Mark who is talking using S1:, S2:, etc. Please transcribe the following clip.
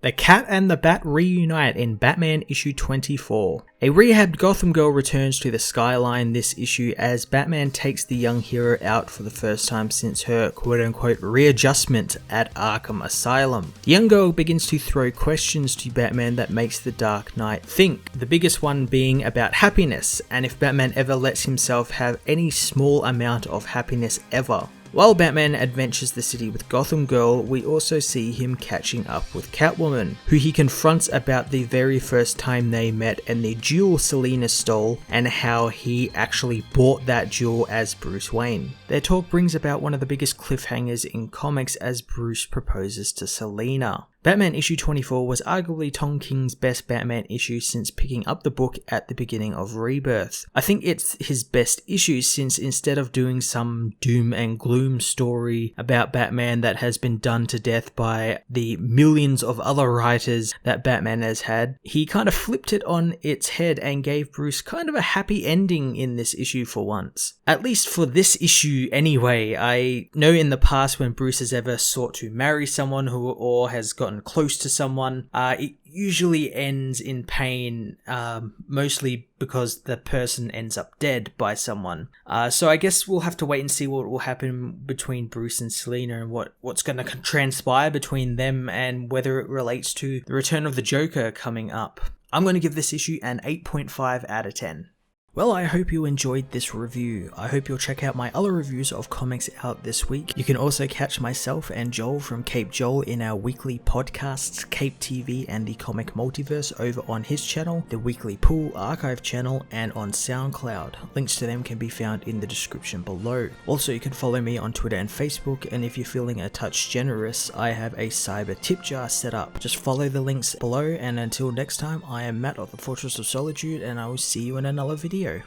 S1: The Cat and the Bat reunite in Batman issue 24. A rehabbed Gotham girl returns to the skyline this issue as Batman takes the young hero out for the first time since her quote-unquote readjustment at Arkham Asylum. The young girl begins to throw questions to Batman that makes the Dark Knight think, the biggest one being about happiness and if Batman ever lets himself have any small amount of happiness ever. While Batman adventures the city with Gotham Girl, we also see him catching up with Catwoman, who he confronts about the very first time they met and the jewel Selina stole, and how he actually bought that jewel as Bruce Wayne. Their talk brings about one of the biggest cliffhangers in comics as Bruce proposes to Selina. Batman issue 24 was arguably Tom King's best Batman issue since picking up the book at the beginning of Rebirth. I think it's his best issue since instead of doing some doom and gloom story about Batman that has been done to death by the millions of other writers that Batman has had, he kind of flipped it on its head and gave Bruce kind of a happy ending in this issue for once. At least for this issue anyway. I know in the past when Bruce has ever sought to marry someone or has gotten close to someone, it usually ends in pain, mostly because the person ends up dead by someone. So I guess we'll have to wait and see what will happen between Bruce and Selina and what's going to transpire between them and whether it relates to the return of the Joker coming up. I'm going to give this issue an 8.5 out of 10. Well, I hope you enjoyed this review. I hope you'll check out my other reviews of comics out this week. You can also catch myself and Joel from Cape Joel in our weekly podcasts, Cape TV and the Comic Multiverse, over on his channel, the Weekly Pool Archive channel, and on SoundCloud. Links to them can be found in the description below. Also, you can follow me on Twitter and Facebook, and if you're feeling a touch generous, I have a cyber tip jar set up. Just follow the links below, and until next time, I am Matt of the Fortress of Solitude, and I will see you in another video.